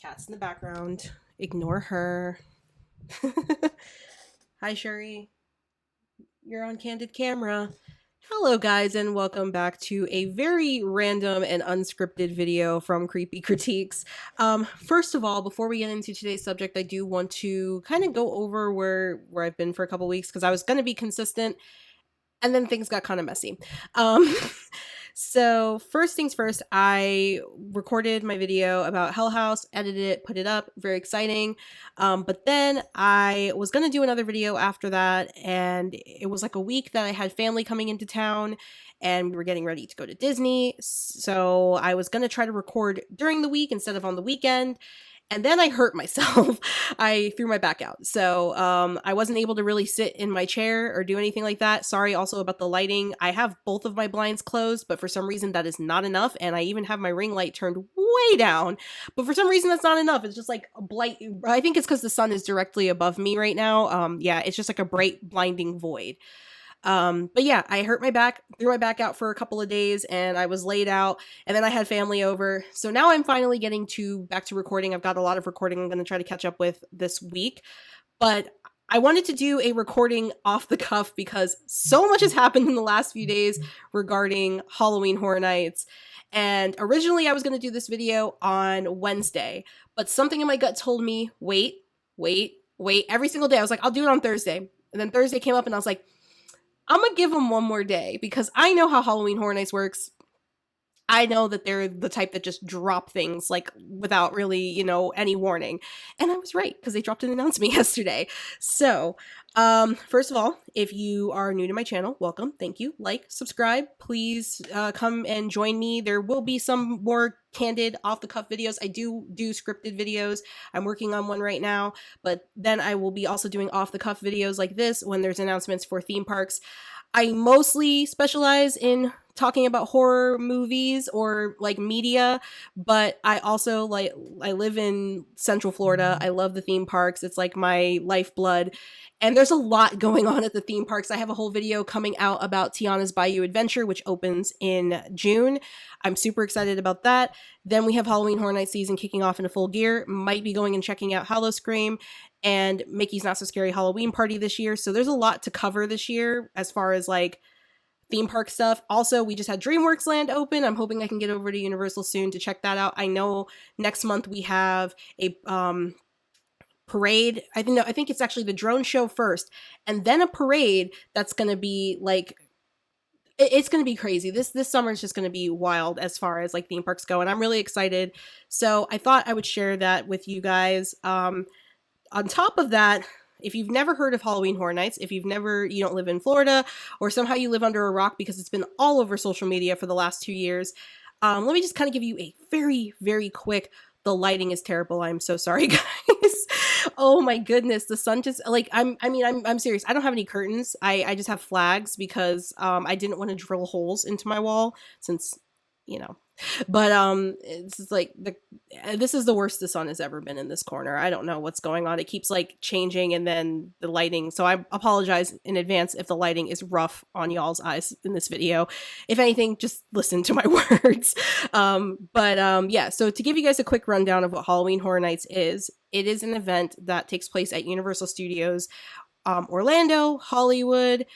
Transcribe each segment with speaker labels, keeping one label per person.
Speaker 1: Cat's in the background. Ignore her. Hi, Sherry. You're on candid camera. Hello, guys, and welcome back to a very random and unscripted video from Creepy Critiques. First of all, before we get into today's subject, I do want to kind of go over where I've been for a couple weeks because I was going to be consistent, and then things got kind of messy. Um, So first things first, I recorded my video about Hell House, edited it, put it up. Very exciting. But then I was going to do another video after that. And it was like a week that I had family coming into town and we were getting ready to go to Disney. So I was going to try to record during the week instead of on the weekend. And then I hurt myself. I threw my back out. So I wasn't able to really sit in my chair or do anything like that. Sorry also about the lighting. I have both of my blinds closed, but for some reason that is not enough. And I even have my ring light turned way down. But for some reason that's not enough. It's just like a blight. I think it's because the sun is directly above me right now. Yeah, it's just like a bright, blinding void. But yeah, I hurt my back, threw my back out for a couple of days and I was laid out and then I had family over. So now I'm finally getting back to recording. I've got a lot of recording I'm going to try to catch up with this week, but I wanted to do a recording off the cuff because so much has happened in the last few days regarding Halloween Horror Nights. And originally I was going to do this video on Wednesday, but something in my gut told me, wait. Every single day I was like, I'll do it on Thursday. And then Thursday came up and I was like, I'm gonna give them one more day because I know how Halloween Horror Nights works. I know that they're the type that just drop things like without really, any warning. And I was right because they dropped an announcement yesterday. So, first of all, if you are new to my channel, welcome. Thank you. Like, subscribe. Please come and join me. There will be some more candid off the cuff videos. I do scripted videos. I'm working on one right now, but then I will be also doing off the cuff videos like this when there's announcements for theme parks. I mostly specialize in talking about horror movies or like media, but I also I live in Central Florida. I love the theme parks. It's like my lifeblood. And there's a lot going on at the theme parks. I have a whole video coming out about Tiana's Bayou Adventure, which opens in June. I'm super excited about that. Then we have Halloween Horror Nights season kicking off into full gear. Might be going and checking out Howl-O-Scream and Mickey's Not So Scary Halloween Party this year. So there's a lot to cover this year as far as like theme park stuff. Also, we just had DreamWorks Land open. I'm hoping I can get over to Universal soon to check that out. I know next month we have a parade. I think it's actually the drone show first and then a parade that's going to be like it's going to be crazy. This summer is just going to be wild as far as like theme parks go and I'm really excited. So I thought I would share that with you guys. On top of that, if you've never heard of Halloween Horror Nights, if you don't live in Florida or somehow you live under a rock because it's been all over social media for the last 2 years, let me just kind of give you a very, very quick, the lighting is terrible. I'm so sorry, guys. Oh my goodness. The sun just I'm serious. I don't have any curtains. I just have flags because, I didn't want to drill holes into my wall since, but it's just like this is the worst the sun has ever been in this corner. I don't know what's going on. It keeps like changing and then the lighting. So I apologize in advance if the lighting is rough on y'all's eyes in this video. If anything, just listen to my words. Yeah, so to give you guys a quick rundown of what Halloween Horror Nights is, it is an event that takes place at Universal Studios, Orlando, Hollywood,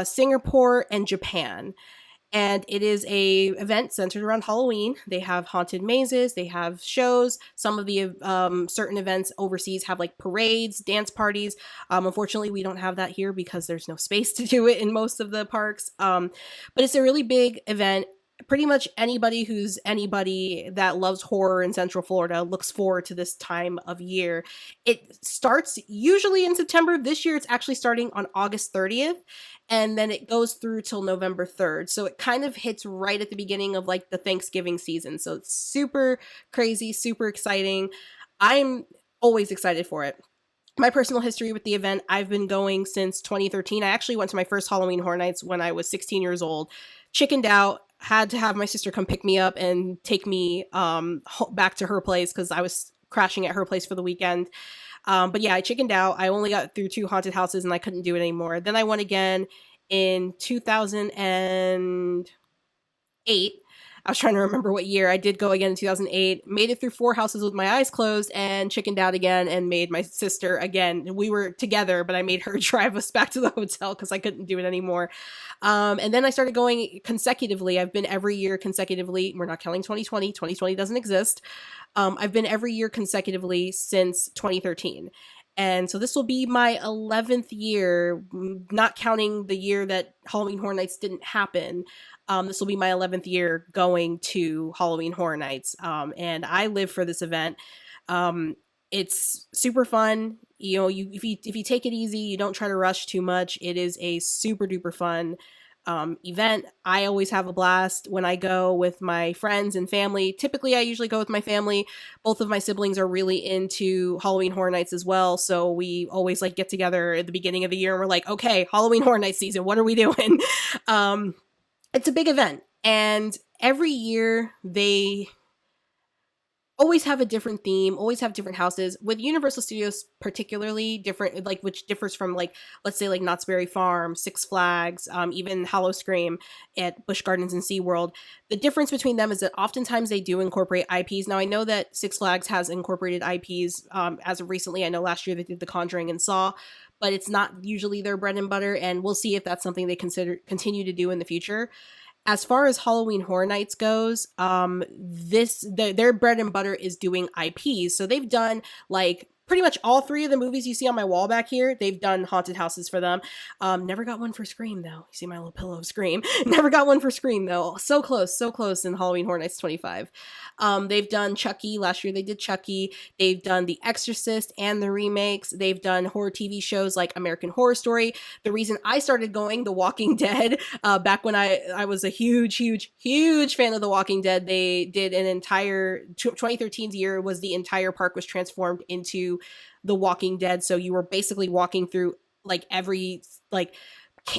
Speaker 1: Singapore, and Japan. And it is a event centered around Halloween. They have haunted mazes, they have shows. Some of the certain events overseas have like parades, dance parties. Unfortunately, we don't have that here because there's no space to do it in most of the parks. But it's a really big event. Pretty much anybody that loves horror in Central Florida looks forward to this time of year. It starts usually in September. This year, it's actually starting on August 30th, and then it goes through till November 3rd. So it kind of hits right at the beginning of like the Thanksgiving season. So it's super crazy, super exciting. I'm always excited for it. My personal history with the event, I've been going since 2013. I actually went to my first Halloween Horror Nights when I was 16 years old. Chickened out, had to have my sister come pick me up and take me back to her place because I was crashing at her place for the weekend. But yeah, I chickened out. I only got through 2 haunted houses and I couldn't do it anymore. Then I went again in 2008 I was trying to remember what year. I did go again in 2008, made it through 4 houses with my eyes closed, and chickened out again and made my sister again. We were together, but I made her drive us back to the hotel because I couldn't do it anymore. And then I started going consecutively. I've been every year consecutively. We're not counting 2020. 2020 doesn't exist. I've been every year consecutively since 2013. And so this will be my 11th year, not counting the year that Halloween Horror Nights didn't happen. This will be my 11th year going to Halloween Horror Nights. And I live for this event. Um, it's super fun. You know, if you take it easy, you don't try to rush too much. It is a super duper fun event. I always have a blast when I go with my friends and family. Typically, I usually go with my family. Both of my siblings are really into Halloween Horror Nights as well, so we always like get together at the beginning of the year and we're like, okay, Halloween Horror Nights season. What are we doing? um, it's a big event, and every year they always have a different theme, always have different houses. With Universal Studios particularly different, like, which differs from, like, let's say like Knott's Berry Farm, Six Flags, even Howl-O-Scream at Busch Gardens and SeaWorld. The difference between them is that oftentimes they do incorporate IPs. Now I know that Six Flags has incorporated IPs as of recently. I know last year they did The Conjuring and Saw, but it's not usually their bread and butter, and we'll see if that's something they continue to do in the future. As far as Halloween Horror Nights goes, their bread and butter is doing IPs. So they've done like pretty much all 3 of the movies you see on my wall back here. They've done haunted houses for them. Never got one for Scream though. You see my little pillow of Scream. Never got one for Scream though. So close in Halloween Horror Nights 25. They've done Chucky. Last year they did Chucky. They've done The Exorcist and the remakes. They've done horror TV shows like American Horror Story. The reason I started going The Walking Dead, back when I was a huge fan of The Walking Dead, they did an entire 2013's year was the entire park was transformed into The Walking Dead. So you were basically walking through like every like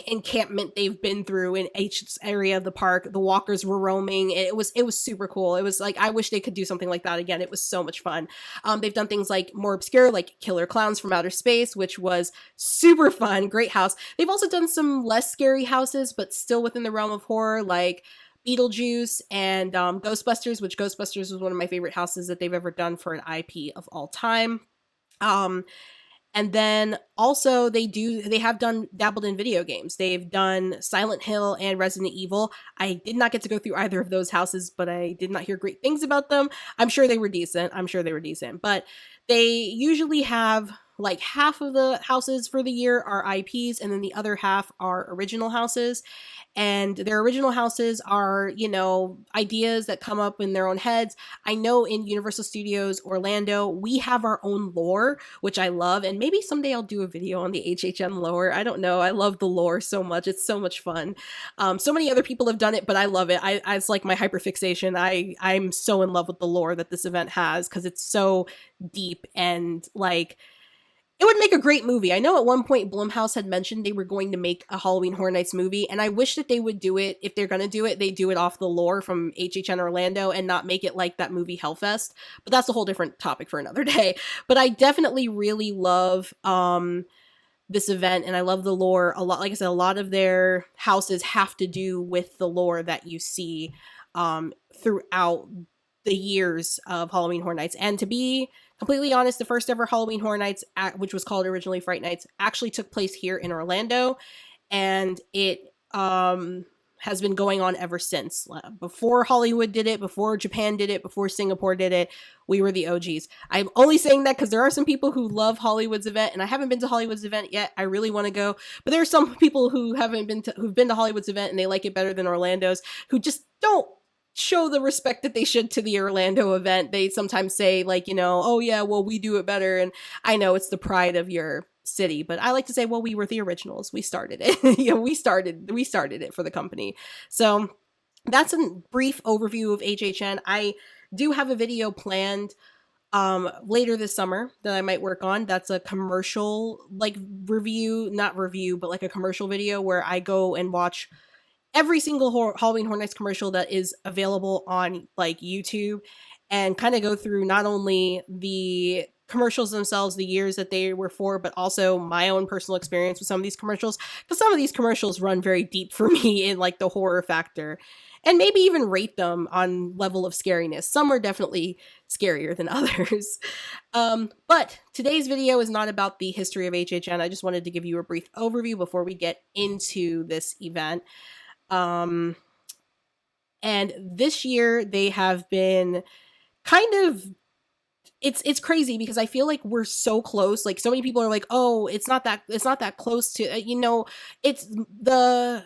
Speaker 1: encampment they've been through in each area of the park. The walkers were roaming. It was super cool. It was like, I wish they could do something like that again. It was so much fun. They've done things like more obscure, like Killer Clowns from Outer Space, which was super fun. Great house. They've also done some less scary houses, but still within the realm of horror, like Beetlejuice and Ghostbusters, which Ghostbusters was one of my favorite houses that they've ever done for an IP of all time. And then also they have dabbled in video games. They've done Silent Hill and Resident Evil. I did not get to go through either of those houses, but I did not hear great things about them. I'm sure they were decent. But they usually have like half of the houses for the year are IPs, and then the other half are original houses. And their original houses are, you know, ideas that come up in their own heads. I know in Universal Studios Orlando, we have our own lore, which I love. And maybe someday I'll do a video on the HHN lore. I don't know. I love the lore so much. It's so much fun. So many other people have done it, but I love it. It's like my hyperfixation. I'm so in love with the lore that this event has because it's so deep and like, it would make a great movie. I know at one point Blumhouse had mentioned they were going to make a Halloween Horror Nights movie, and I wish that they would do it. If they're going to do it, they do it off the lore from HHN Orlando and not make it like that movie Hellfest. But that's a whole different topic for another day. But I definitely really love this event, and I love the lore a lot. Like I said, a lot of their houses have to do with the lore that you see throughout the years of Halloween Horror Nights. And to be completely honest, the first ever Halloween Horror Nights, which was called originally Fright Nights, actually took place here in Orlando, and it has been going on ever since. Before Hollywood did it, before Japan did it, before Singapore did it, we were the OGs. I'm only saying that because there are some people who love Hollywood's event, and I haven't been to Hollywood's event yet. I really want to go, but there are some people who who've been to Hollywood's event and they like it better than Orlando's, who just don't show the respect that they should to the Orlando event. They sometimes say like, you know, oh yeah, well we do it better. And I know it's the pride of your city, but I like to say, well, we were the originals. We started it. You know, we started it for the company. So that's a brief overview of HHN. I do have a video planned later this summer that I might work on. That's a commercial like not review, but like a commercial video where I go and watch every single Halloween Horror Nights commercial that is available on like YouTube, and kind of go through not only the commercials themselves, the years that they were for, but also my own personal experience with some of these commercials, because some of these commercials run very deep for me in like the horror factor. and maybe even rate them on level of scariness. Some are definitely scarier than others. But today's video is not about the history of HHN. I just wanted to give you a brief overview before we get into this event. And this year they have been kind of, it's crazy because I feel like we're so close. Like, so many people are like, oh, it's not that close to, it's the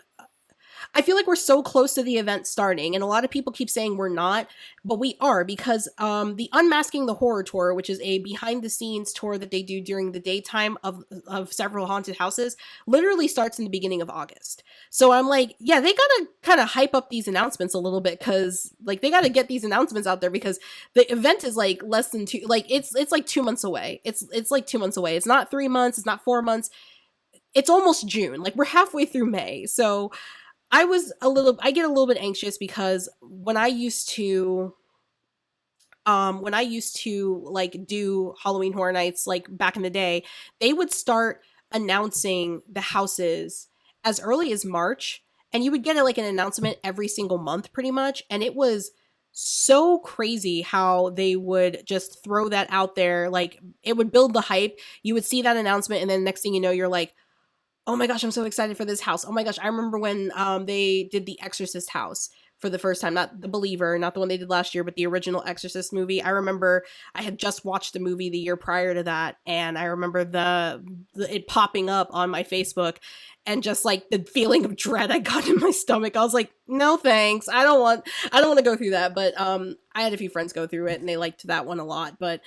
Speaker 1: I feel like we're so close to the event starting, and a lot of people keep saying we're not, but we are, because the Unmasking the Horror Tour, which is a behind-the-scenes tour that they do during the daytime of several haunted houses, literally starts in the beginning of August. So I'm like, yeah, they gotta kind of hype up these announcements a little bit, because like they gotta get these announcements out there, because the event is like less than it's like 2 months away. It's like 2 months away. It's not 3 months. It's not 4 months. It's almost June. Like, we're halfway through May. So I get a little bit anxious, because when I used to like do Halloween Horror Nights, like back in the day, they would start announcing the houses as early as March, and you would get like an announcement every single month pretty much. And it was so crazy how they would just throw that out there. Like, it would build the hype. You would see that announcement, and then next thing you know, you're like, oh my gosh, I'm so excited for this house. Oh my gosh, I remember when they did the Exorcist house for the first time. Not The Believer, not the one they did last year, but the original Exorcist movie. I remember I had just watched the movie the year prior to that, and I remember it popping up on my Facebook, and just like the feeling of dread I got in my stomach. I was like, no thanks. I don't want to go through that. But I had a few friends go through it, and they liked that one a lot. But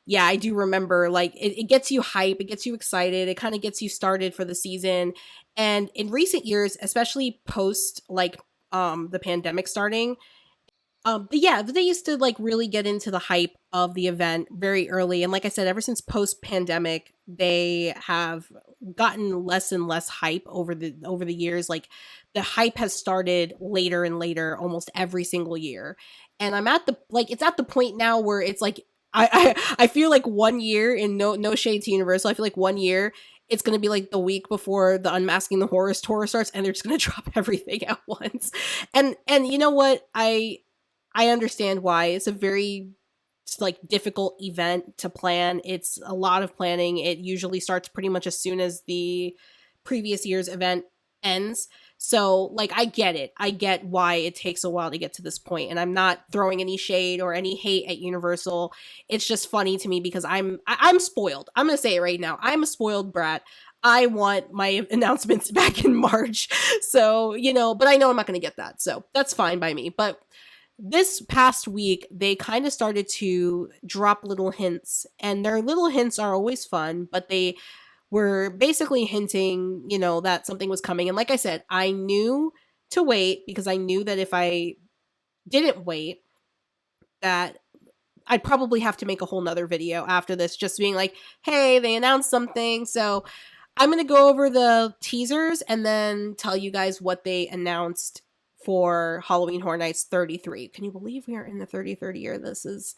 Speaker 1: yeah, I do remember, like, it gets you hype, it gets you excited, it kind of gets you started for the season. And in recent years, especially post like the pandemic starting, but yeah, they used to like really get into the hype of the event very early. And like I said, ever since post pandemic, they have gotten less and less hype over the years. Like, the hype has started later and later almost every single year. And it's at the point now where it's like, I feel like 1 year, in no shade to Universal, I feel like 1 year it's going to be like the week before the Unmasking the Horror Tour starts, and they're just going to drop everything at once. And you know what? I understand why. It's a very like difficult event to plan. It's a lot of planning. It usually starts pretty much as soon as the previous year's event ends. So like, I get it. I get why it takes a while to get to this point, and I'm not throwing any shade or any hate at Universal. It's just funny to me because I'm spoiled. I'm going to say it right now. I'm a spoiled brat. I want my announcements back in March. So, but I know I'm not going to get that. So that's fine by me. But this past week, they kind of started to drop little hints, and their little hints are always fun, but they were basically hinting, that something was coming. And like I said, I knew to wait, because I knew that if I didn't wait, that I'd probably have to make a whole nother video after this, just being like, hey, they announced something. So I'm going to go over the teasers and then tell you guys what they announced for Halloween Horror Nights 33. Can you believe we are in the 33rd year? This is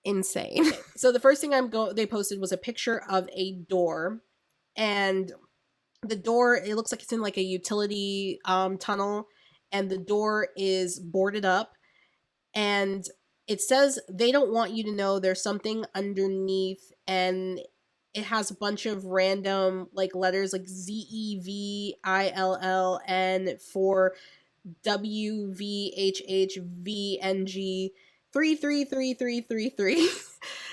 Speaker 1: insane. So the first thing they posted was a picture of a door, and the door, it looks like it's in like a utility tunnel, and the door is boarded up, and it says they don't want you to know there's something underneath, and it has a bunch of random like letters like ZEVILLN for WVHHVNG 333333.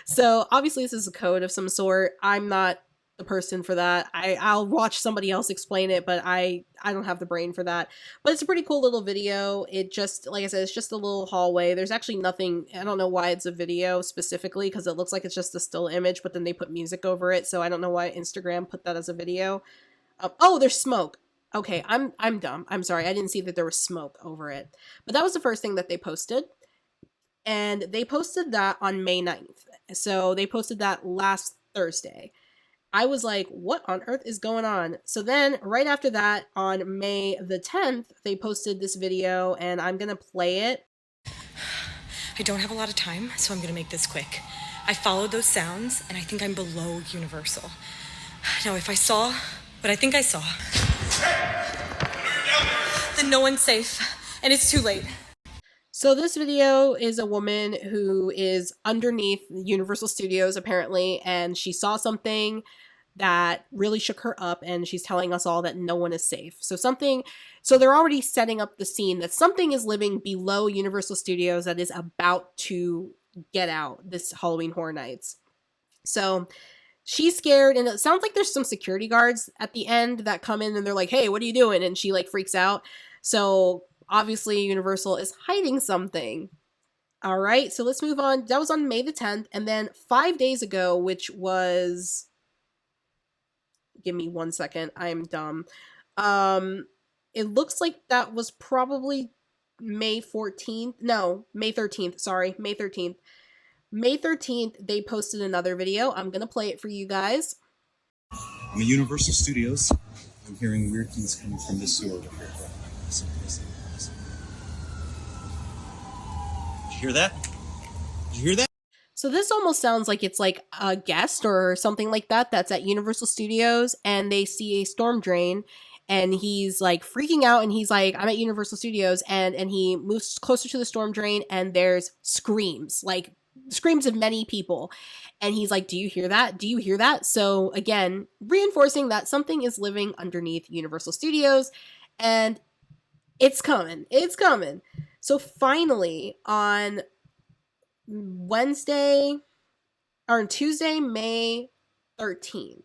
Speaker 1: So obviously this is a code of some sort. I'm not the person for that. I'll watch somebody else explain it, but I don't have the brain for that. But it's a pretty cool little video. It just, like I said, it's just a little hallway. There's actually nothing, I don't know why it's a video specifically, because it looks like it's just a still image, but then they put music over it. So I don't know why Instagram put that as a video. Oh, there's smoke. Okay, I'm dumb. I'm sorry. I didn't see that there was smoke over it. But that was the first thing that they posted. And they posted that on May 9th. So they posted that last Thursday. I was like, what on earth is going on? So then right after that, on May the 10th, they posted this video, and I'm going to play it.
Speaker 2: I don't have a lot of time, so I'm going to make this quick. I followed those sounds, and I think I'm below Universal. Now, if I saw what I think I saw, then no one's safe, and it's too late.
Speaker 1: So this video is a woman who is underneath Universal Studios apparently, and she saw something that really shook her up, and she's telling us all that no one is safe. So they're already setting up the scene that something is living below Universal Studios that is about to get out this Halloween Horror Nights. So she's scared, and it sounds like there's some security guards at the end that come in and they're like, "Hey, what are you doing?" And she like freaks out. So obviously Universal is hiding something. All right, so let's move on. That was on May the 10th, and then 5 days ago, which was, give me 1 second, I'm dumb. It looks like that was probably May 14th. No, May 13th. Sorry, May 13th. May 13th, they posted another video. I'm gonna play it for you guys.
Speaker 3: I'm at Universal Studios. I'm hearing weird things coming from the sewer over here. Listen, listen, listen. Did you hear that? Did you hear that?
Speaker 1: So this almost sounds like it's like a guest or something like that that's at Universal Studios, and they see a storm drain, and he's like freaking out, and he's like, "I'm at Universal Studios," and he moves closer to the storm drain, and there's screams, like screams of many people. And he's like, "Do you hear that? Do you hear that?" So again, reinforcing that something is living underneath Universal Studios, and it's coming. It's coming. So finally, on Wednesday or on Tuesday, May 13th.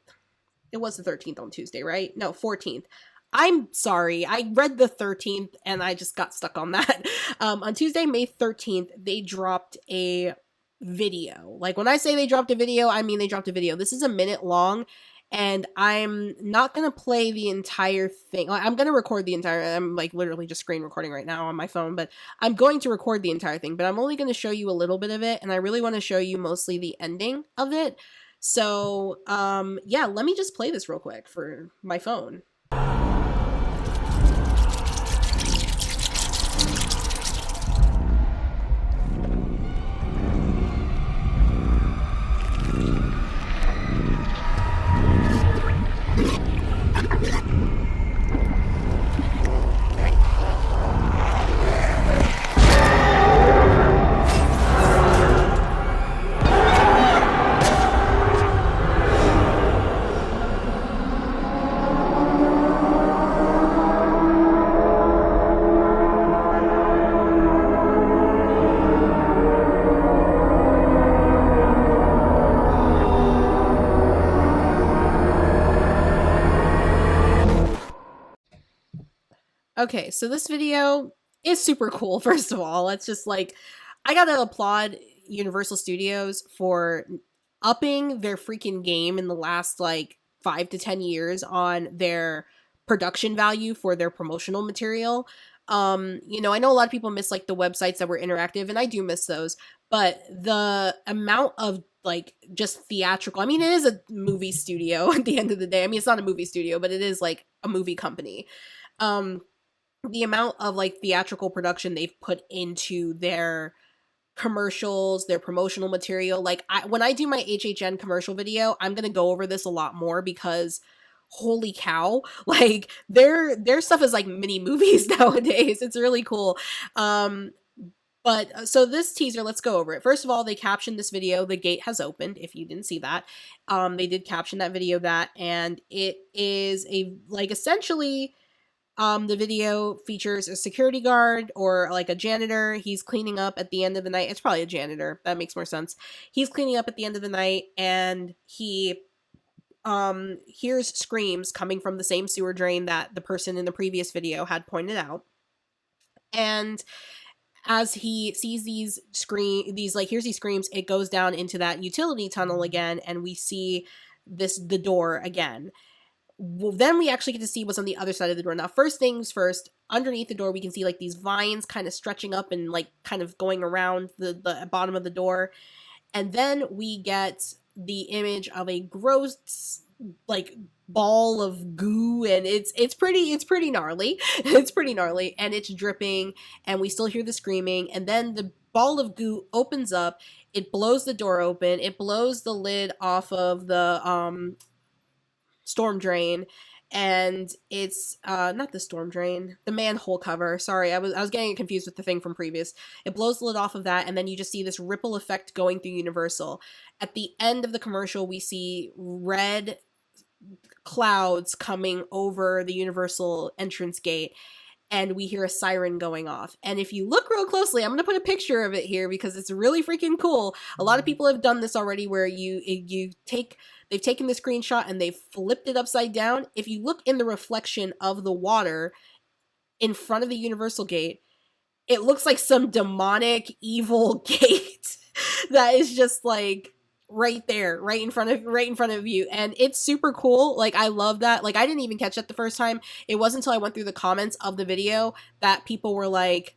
Speaker 1: It was the 13th on Tuesday, right? No, 14th. I'm sorry. I read the 13th and I just got stuck on that. On Tuesday, May 13th, they dropped a video. Like when I say they dropped a video, I mean they dropped a video. This is a minute long, and I'm not going to play the entire thing. I'm going to record the entire, I'm like literally just screen recording right now on my phone, but I'm going to record the entire thing, but I'm only going to show you a little bit of it, and I really want to show you mostly the ending of it. So, yeah, let me just play this real quick for my phone. Okay, so this video is super cool, first of all. It's just like, I gotta applaud Universal Studios for upping their freaking game in the last like 5 to 10 years on their production value for their promotional material. I know a lot of people miss like the websites that were interactive, and I do miss those, but the amount of like just theatrical, I mean, it is a movie studio at the end of the day. I mean, it's not a movie studio, but it is like a movie company. Um, the amount of like theatrical production they've put into their commercials, their promotional material. Like when I do my HHN commercial video, I'm going to go over this a lot more because holy cow, like their stuff is like mini movies nowadays. It's really cool. But so this teaser, let's go over it. First of all, they captioned this video, "The gate has opened," if you didn't see that. They did caption that video that, and it is a like essentially the video features a security guard or like a janitor. He's cleaning up at the end of the night. It's probably a janitor. That makes more sense. He's cleaning up at the end of the night, and he hears screams coming from the same sewer drain that the person in the previous video had pointed out. And as he sees hears these screams, it goes down into that utility tunnel again, and we see the door again. Well, then we actually get to see what's on the other side of the door. Now, first things first, underneath the door, we can see like these vines kind of stretching up and like kind of going around the bottom of the door. And then we get the image of a gross like ball of goo, and it's pretty gnarly. It's pretty gnarly, and it's dripping, and we still hear the screaming, and then the ball of goo opens up, it blows the door open, it blows the lid off of the storm drain, and it's not the storm drain, the manhole cover. Sorry, I was getting it confused with the thing from previous. It blows the lid off of that, and then you just see this ripple effect going through Universal. At the end of the commercial, we see red clouds coming over the Universal entrance gate, and we hear a siren going off. And if you look real closely, I'm going to put a picture of it here because it's really freaking cool. A lot of people have done this already where they've taken the screenshot and they've flipped it upside down. If you look in the reflection of the water in front of the Universal gate, it looks like some demonic evil gate that is just like right there, right in front of you, and it's super cool. Like, I love that. Like, I didn't even catch it the first time. It wasn't until I went through the comments of the video that people were like,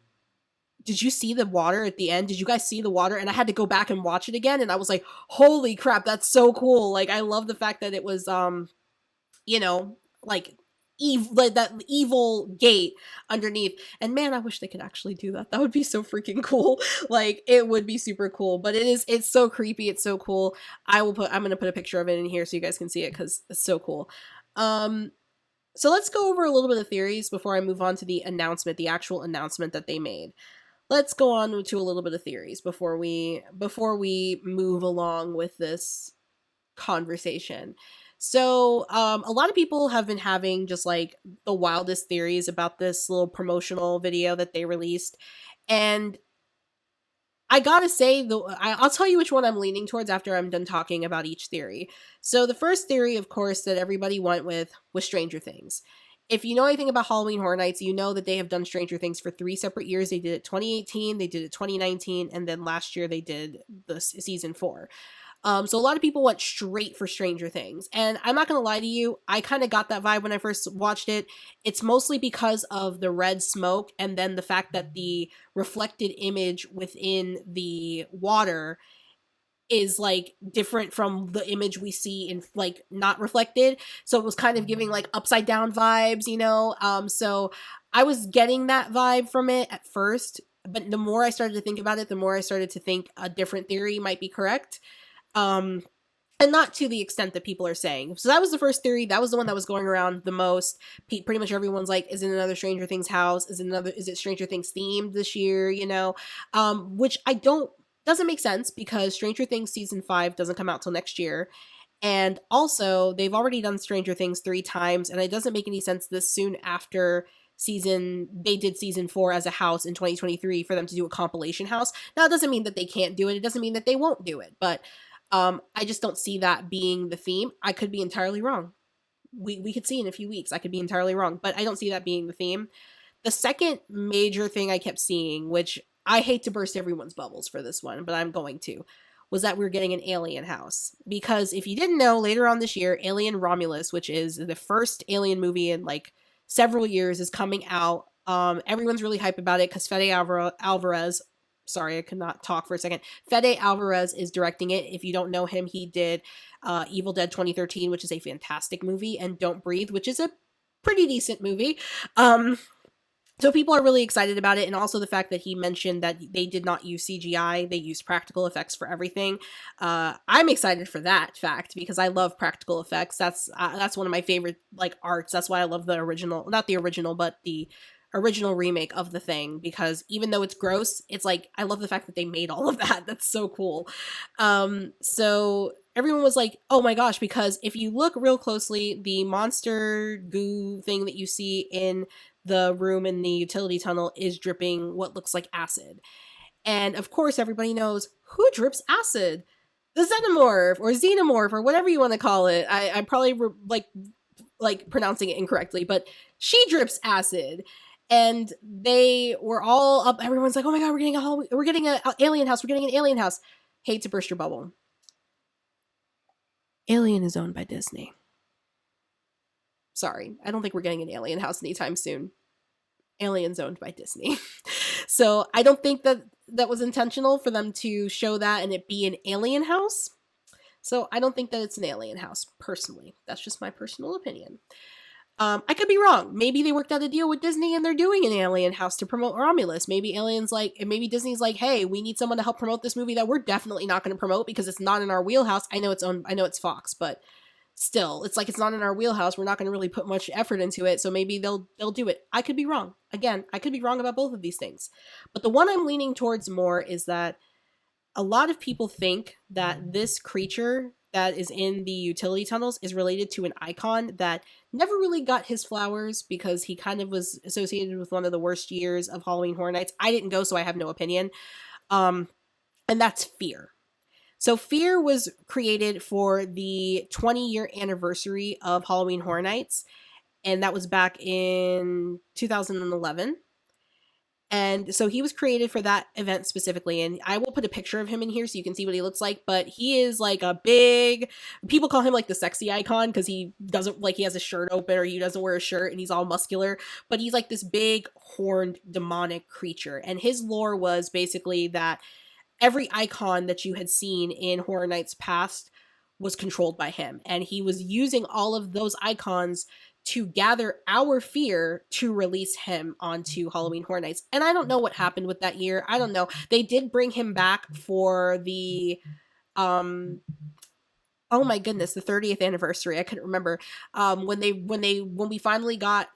Speaker 1: did you see the water at the end? Did you guys see the water? And I had to go back and watch it again, and I was like, holy crap, that's so cool. Like, I love the fact that it was like like that evil gate underneath. And man, I wish they could actually do that. That would be so freaking cool. Like, it would be super cool. But it's so creepy, it's so cool. I'm gonna put a picture of it in here so you guys can see it because it's so cool. So let's go over a little bit of theories before I move on to the announcement, the actual announcement that they made. Let's go on to a little bit of theories before we move along with this conversation. So, a lot of people have been having just like the wildest theories about this little promotional video that they released. And I gotta say, I'll tell you which one I'm leaning towards after I'm done talking about each theory. So, the first theory, of course, that everybody went with was Stranger Things. If you know anything about Halloween Horror Nights, you know that they have done Stranger Things for 3 separate years. They did it 2018, they did it 2019, and then last year they did the season 4. So a lot of people went straight for Stranger Things. And I'm not going to lie to you, I kind of got that vibe when I first watched it. It's mostly because of the red smoke and then the fact that the reflected image within the water is like different from the image we see in like not reflected. So it was kind of giving like upside down vibes, you know? So I was getting that vibe from it at first, but the more I started to think about it, the more I started to think a different theory might be correct. And not to the extent that people are saying. So that was the first theory. That was the one that was going around the most. Pretty much everyone's like, is it another Stranger Things house? Is it Stranger Things themed this year? You know, which doesn't make sense because Stranger Things season 5 doesn't come out till next year. And also they've already done Stranger Things 3 times. And it doesn't make any sense this soon after they did season 4 as a house in 2023 for them to do a compilation house. Now, it doesn't mean that they can't do it. It doesn't mean that they won't do it, but I just don't see that being the theme. I could be entirely wrong. We could see in a few weeks. I could be entirely wrong, but I don't see that being the theme. The second major thing I kept seeing, which I hate to burst everyone's bubbles for this one, but I'm going to, was that we were getting an alien house. Because if you didn't know, later on this year, Alien Romulus, which is the first alien movie in like several years, is coming out. Everyone's really hype about it because Fede Alvarez, sorry, I could not talk for a second. Fede Alvarez is directing it. If you don't know him, he did Evil Dead 2013, which is a fantastic movie, and Don't Breathe, which is a pretty decent movie. So people are really excited about it, and also the fact that he mentioned that they did not use CGI, they used practical effects for everything. I'm excited for that fact because I love practical effects. That's one of my favorite like arts. That's why I love the original, not the original, but the original remake of The Thing, because even though it's gross, it's like I love the fact that they made all of that. That's so cool. So everyone was like, oh my gosh, because if you look real closely, the monster goo thing that you see in the room in the utility tunnel is dripping what looks like acid. And of course, everybody knows who drips acid. The xenomorph or xenomorph or whatever you want to call it. I'm probably like pronouncing it incorrectly, but she drips acid. And they were all up. Everyone's like, "Oh my god, we're getting an alien house. We're getting an alien house." Hate to burst your bubble. Alien is owned by Disney. Sorry, I don't think we're getting an alien house anytime soon. Alien's owned by Disney. So I don't think that was intentional for them to show that and it be an alien house. So I don't think that it's an alien house, personally. That's just my personal opinion. I could be wrong. Maybe they worked out a deal with Disney and they're doing an alien house to promote Romulus. Maybe maybe Disney's like, hey, we need someone to help promote this movie that we're definitely not going to promote because it's not in our wheelhouse. I know it's Fox, but still, it's like it's not in our wheelhouse. We're not going to really put much effort into it, so maybe they'll do it. I could be wrong. Again, I could be wrong about both of these things. But the one I'm leaning towards more is that a lot of people think that this creature that is in the utility tunnels is related to an icon that never really got his flowers because he kind of was associated with one of the worst years of Halloween Horror Nights. I didn't go, so I have no opinion. And that's Fear. So Fear was created for the 20-year anniversary of Halloween Horror Nights, and that was back in 2011. And so he was created for that event specifically, and I will put a picture of him in here so you can see what he looks like. But he is like a big, people call him like the sexy icon because he doesn't, like, he has a shirt open or he doesn't wear a shirt and he's all muscular, but he's like this big horned demonic creature. And his lore was basically that every icon that you had seen in Horror Nights past was controlled by him, and he was using all of those icons to gather our fear to release him onto Halloween Horror Nights. And I don't know what happened with that year. I don't know. They did bring him back for the oh my goodness, the 30th anniversary. I couldn't remember. When we finally got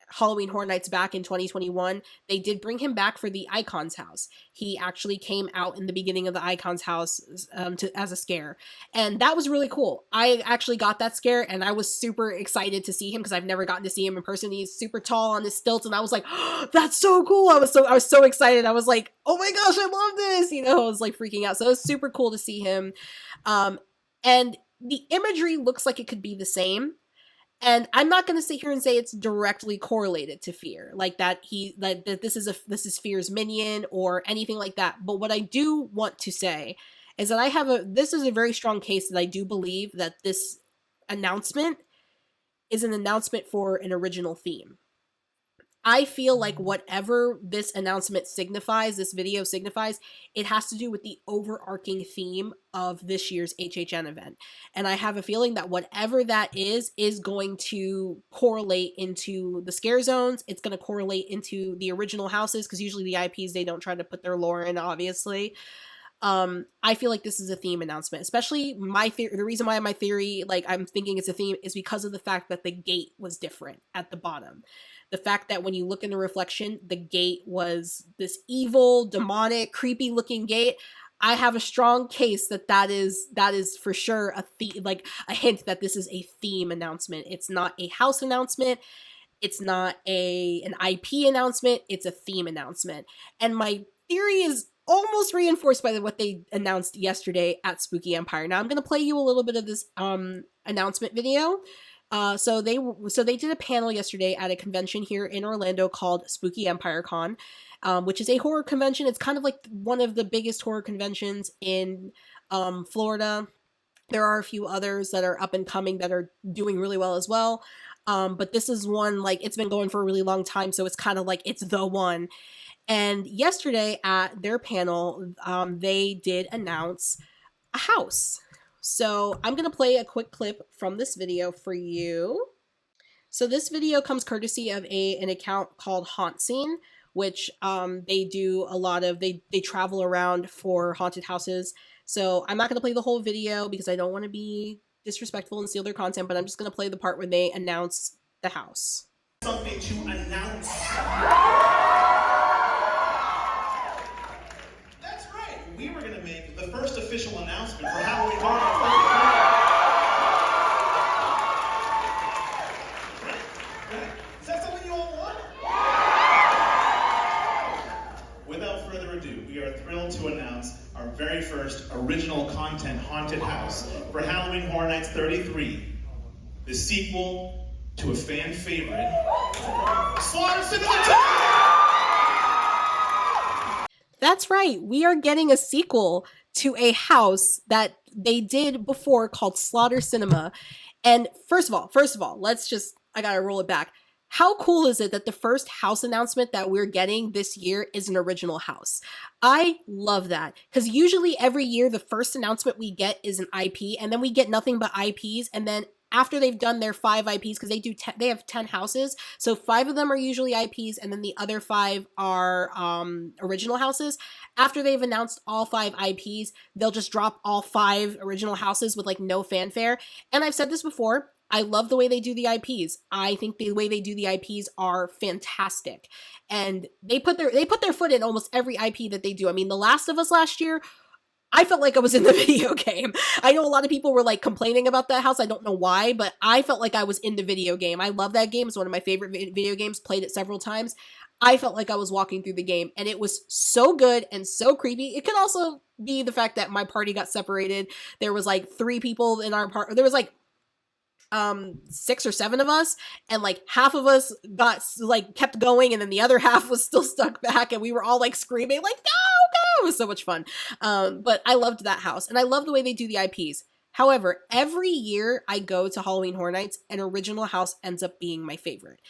Speaker 1: Halloween Horror Nights back in 2021, they did bring him back for the Icon's house. He actually came out in the beginning of the Icon's house as a scare, and that was really cool. I actually got that scare, and I was super excited to see him because I've never gotten to see him in person. He's super tall on his stilts, and I was like, oh, "That's so cool!" I was so excited. I was like, "Oh my gosh, I love this!" I was like freaking out. So it was super cool to see him, and the imagery looks like it could be the same. And I'm not going to sit here and say it's directly correlated to Fear, like that this is Fear's minion or anything like that. But what I do want to say is that this is a very strong case that I do believe that this announcement is an announcement for an original theme. I feel like whatever this announcement signifies, this video signifies, it has to do with the overarching theme of this year's HHN event. And I have a feeling that whatever that is going to correlate into the scare zones. It's going to correlate into the original houses, because usually the IPs, they don't try to put their lore in, obviously. I feel like this is a theme announcement, especially the reason why my theory, like I'm thinking it's a theme, is because of the fact that the gate was different at the bottom. The fact that when you look in the reflection, the gate was this evil, demonic, creepy looking gate. I have a strong case that is for sure like a hint that this is a theme announcement. It's not a house announcement. It's not an IP announcement. It's a theme announcement. And my theory is almost reinforced by what they announced yesterday at Spooky Empire. Now I'm going to play you a little bit of this announcement video. So they did a panel yesterday at a convention here in Orlando called Spooky Empire Con, which is a horror convention. It's kind of like one of the biggest horror conventions in Florida. There are a few others that are up and coming that are doing really well as well. But this is one, like, it's been going for a really long time, so it's kind of like it's the one. And yesterday at their panel, they did announce a house. So I'm going to play a quick clip from this video for you. So this video comes courtesy of an account called Haunt Scene, which they do a lot of, they travel around for haunted houses. So I'm not going to play the whole video because I don't want to be disrespectful and steal their content, but I'm just going to play the part where they announce the house.
Speaker 4: Something to announce. That's right. We were going to make the first official announcement for Halloween Horror Nights. Is that something you all want? Without further ado, we are thrilled to announce our very first original content haunted house for Halloween Horror Nights 33, the sequel to a fan favorite, Slaughter Cinema.
Speaker 1: That's right. We are getting a sequel to a house that they did before called Slaughter Cinema. And first of all, I gotta roll it back. How cool is it that the first house announcement that we're getting this year is an original house? I love that, because usually every year the first announcement we get is an IP, and then we get nothing but IPs, and then after they've done their 5 IPs, because they have 10 houses, so 5 of them are usually IPs, and then the other 5 are original houses. After they've announced all 5 IPs, they'll just drop all 5 original houses with like no fanfare. And I've said this before, I love the way they do the IPs. I think the way they do the IPs are fantastic. And they put their foot in almost every IP that they do. I mean, The Last of Us last year, I felt like I was in the video game. I know a lot of people were like complaining about that house. I don't know why, but I felt like I was in the video game. I love that game. It's one of my favorite video games. Played it several times. I felt like I was walking through the game, and it was so good and so creepy. It could also be the fact that my party got separated. There was like 3 people in our part. There was like 6 or 7 of us, and like half of us got like kept going, and then the other half was still stuck back, and we were all like screaming like, no. It was so much fun. But I loved that house, and I love the way they do the IPs. However, every year I go to Halloween Horror Nights, an original house ends up being my favorite.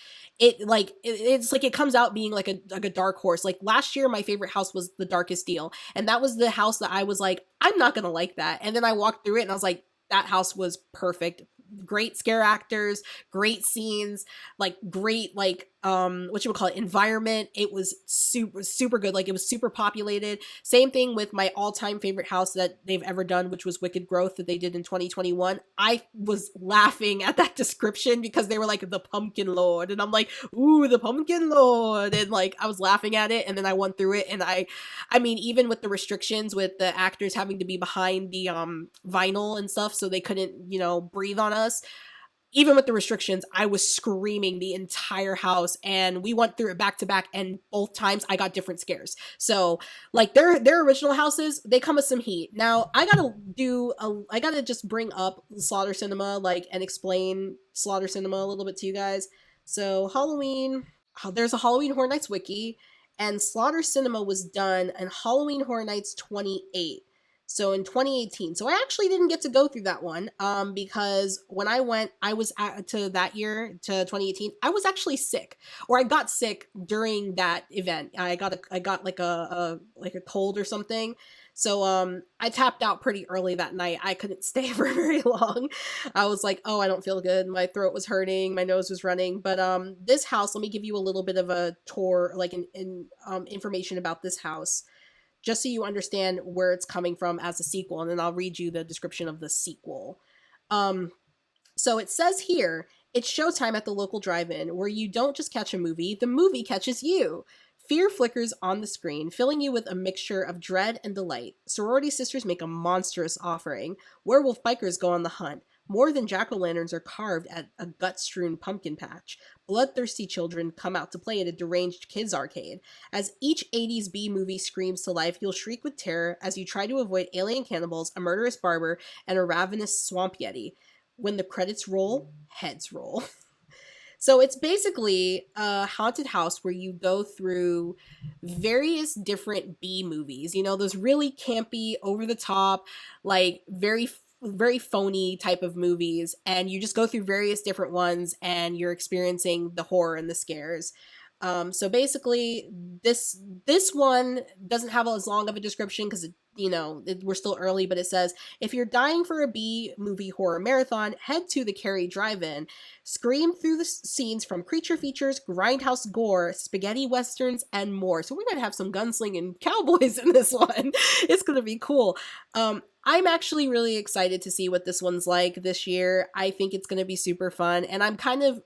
Speaker 1: It's like it comes out being like a dark horse. Like last year, my favorite house was The Darkest Deal, and that was the house that I was like, I'm not gonna like that. And then I walked through it, and I was like, that house was perfect. Great scare actors, great scenes, like great environment. It was super good. Like it was super populated. Same thing with my all-time favorite house that they've ever done, which was Wicked Growth, that they did in 2021. I was laughing at that description because they were like the Pumpkin Lord, and I'm like, ooh, the Pumpkin Lord, and like I was laughing at it. And then I went through it, and I mean, even with the restrictions with the actors having to be behind the vinyl and stuff, so they couldn't breathe on us, even with the restrictions, I was screaming the entire house, and we went through it back to back, and both times I got different scares. So like their original houses, they come with some heat. Now I gotta just bring up Slaughter Cinema and explain Slaughter Cinema a little bit to you guys. So there's a Halloween Horror Nights wiki, and Slaughter Cinema was done in Halloween Horror Nights 28. So in 2018. So I actually didn't get to go through that one because when I went, to that year, to 2018, I was actually sick, or I got sick during that event. I got like a cold or something. So I tapped out pretty early that night. I couldn't stay for very long. I was like, oh, I don't feel good. My throat was hurting. My nose was running. But this house, let me give you a little bit of a tour, information about this house, just so you understand where it's coming from as a sequel, and then I'll read you the description of the sequel. So it says here, it's showtime at the local drive-in, where you don't just catch a movie, the movie catches you. Fear flickers on the screen, filling you with a mixture of dread and delight. Sorority sisters make a monstrous offering. Werewolf bikers go on the hunt. More than jack-o'-lanterns are carved at a gut-strewn pumpkin patch. Bloodthirsty children come out to play at a deranged kids' arcade. As each 80s B movie screams to life, you'll shriek with terror as you try to avoid alien cannibals, a murderous barber, and a ravenous swamp yeti. When the credits roll, heads roll. So it's basically a haunted house where you go through various different B movies. Those really campy, over-the-top, very phony type of movies, and you just go through various different ones, and you're experiencing the horror and the scares. So basically, this one doesn't have as long of a description because we're still early, but it says, if you're dying for a B movie horror marathon, head to the Cary Drive-In. Scream through the scenes from creature features, grindhouse gore, spaghetti westerns, and more. So we're going to have some gunslinging cowboys in this one. It's going to be cool. I'm actually really excited to see what this one's like this year. I think it's going to be super fun, and I'm kind of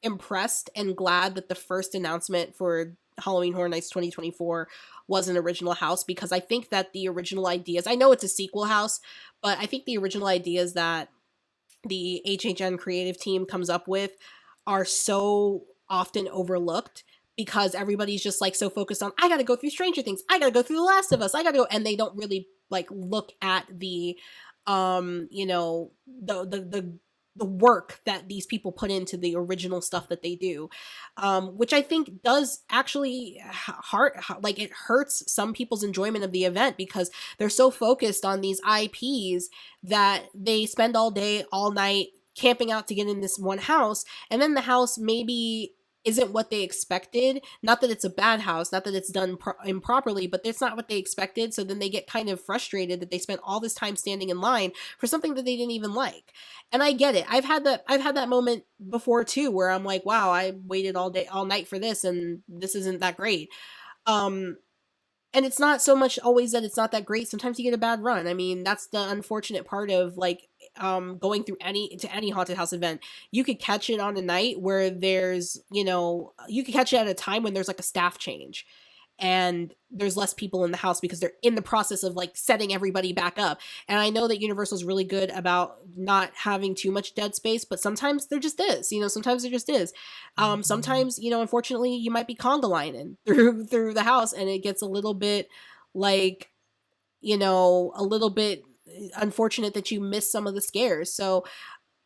Speaker 1: impressed and glad that the first announcement for Halloween Horror Nights 2024 was an original house, because I think that the original ideas, I know it's a sequel house, but I think the original ideas that the HHN creative team comes up with are so often overlooked, because everybody's just so focused on, I gotta go through Stranger Things, I gotta go through The Last of Us, I gotta go, and they don't really look at the the work that these people put into the original stuff that they do, which I think does actually it hurts some people's enjoyment of the event, because they're so focused on these IPs that they spend all day, all night camping out to get in this one house, and then the house maybe isn't what they expected. Not that it's a bad house, not that it's done improperly, but it's not what they expected. So then they get kind of frustrated that they spent all this time standing in line for something that they didn't even like. And I get it. I've had that moment before too, where I'm like, wow, I waited all day, all night for this, and this isn't that great. Um, and it's not so much always that it's not that great. Sometimes you get a bad run. I mean, that's the unfortunate part of like going through any haunted house event. You could catch it on a night where there's, you know, you could catch it at a time when there's like a staff change and there's less people in the house because they're in the process of like setting everybody back up. And I know that Universal's really good about not having too much dead space, but sometimes there just is, you know, sometimes there just is. Sometimes, you know, unfortunately you might be conga lining through the house and it gets a little bit like, you know, a little bit unfortunate that you miss some of the scares. So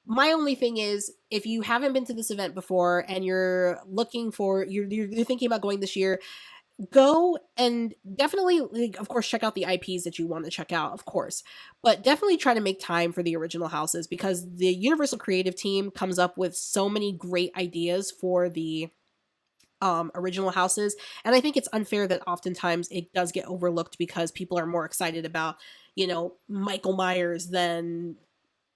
Speaker 1: my only thing is, if you haven't been to this event before and you're looking for, you're thinking about going this year, go and definitely, like, of course, check out the IPs that you want to check out, of course, but definitely try to make time for the original houses because the Universal creative team comes up with so many great ideas for the original houses. And I think it's unfair that oftentimes it does get overlooked because people are more excited about, you know, Michael Myers than,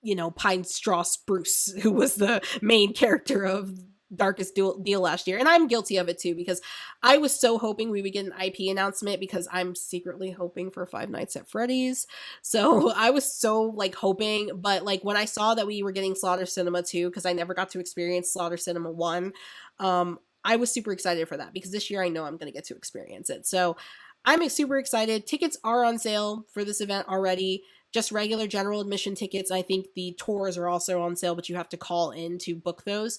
Speaker 1: you know, Pine Straw Spruce, who was the main character of Darkest Deal last year. And I'm guilty of it too, because I was so hoping we would get an IP announcement because I'm secretly hoping for Five Nights at Freddy's. So I was so like hoping, but like when I saw that we were getting Slaughter Cinema 2, because I never got to experience Slaughter Cinema 1, I was super excited for that because this year I know I'm going to get to experience it. So I'm super excited. Tickets are on sale for this event already. Just regular general admission tickets. I think the tours are also on sale, but you have to call in to book those.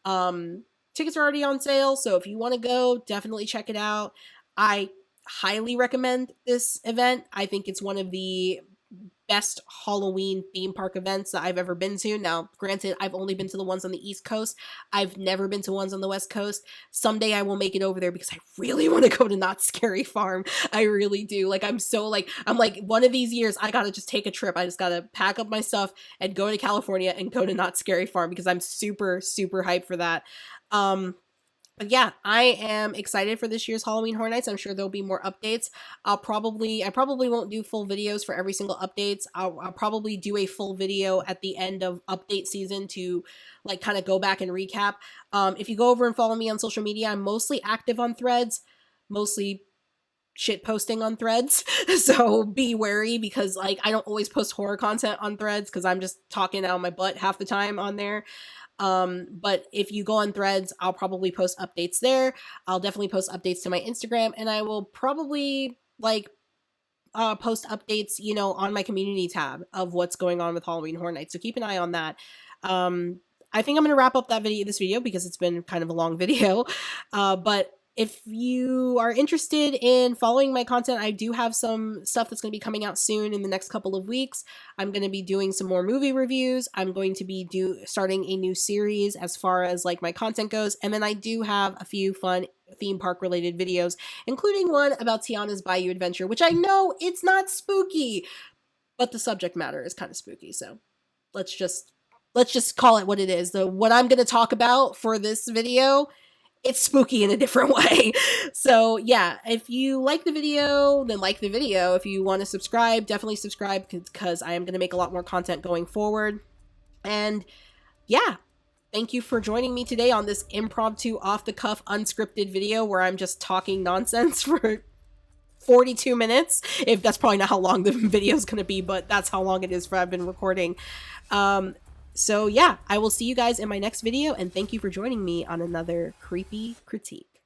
Speaker 1: Tickets are already on sale, so if you want to go, definitely check it out. I highly recommend this event. I think it's one of the best Halloween theme park events that I've ever been to. Now, granted, I've only been to the ones on the East Coast. I've never been to ones on the West Coast. Someday I will make it over there because I really want to go to Not Scary Farm. I really do. Like, I'm like, one of these years, I gotta just take a trip. I just gotta pack up my stuff and go to California and go to Not Scary Farm because I'm super, super hyped for that. But yeah, I am excited for this year's Halloween Horror Nights. I'm sure there'll be more updates. I probably won't do full videos for every single updates. I'll probably do a full video at the end of update season to like kind of go back and recap. If you go over and follow me on social media, I'm mostly active on Threads, mostly shit posting on Threads. So be wary because like I don't always post horror content on Threads because I'm just talking out of my butt half the time on there. But if you go on Threads, I'll probably post updates there. I'll definitely post updates to my Instagram, and I will probably like post updates, you know, on my community tab of what's going on with Halloween Horror Nights. So keep an eye on that. I think I'm going to wrap up this video because it's been kind of a long video. But if you are interested in following my content, I do have some stuff that's going to be coming out soon in the next couple of weeks. I'm going to be doing some more movie reviews. I'm going to be starting a new series as far as like my content goes. And then I do have a few fun theme park related videos, including one about Tiana's Bayou Adventure, which I know it's not spooky, but the subject matter is kind of spooky. So let's just call it what it is. What I'm going to talk about for this video, it's spooky in a different way. So yeah, if you like the video, then like the video. If you want to subscribe, definitely subscribe because I am going to make a lot more content going forward. And yeah, thank you for joining me today on this impromptu, off-the-cuff, unscripted video where I'm just talking nonsense for 42 minutes. If that's probably not how long the video is going to be, but that's how long it is for I've been recording. So yeah, I will see you guys in my next video, and thank you for joining me on another creepy critique.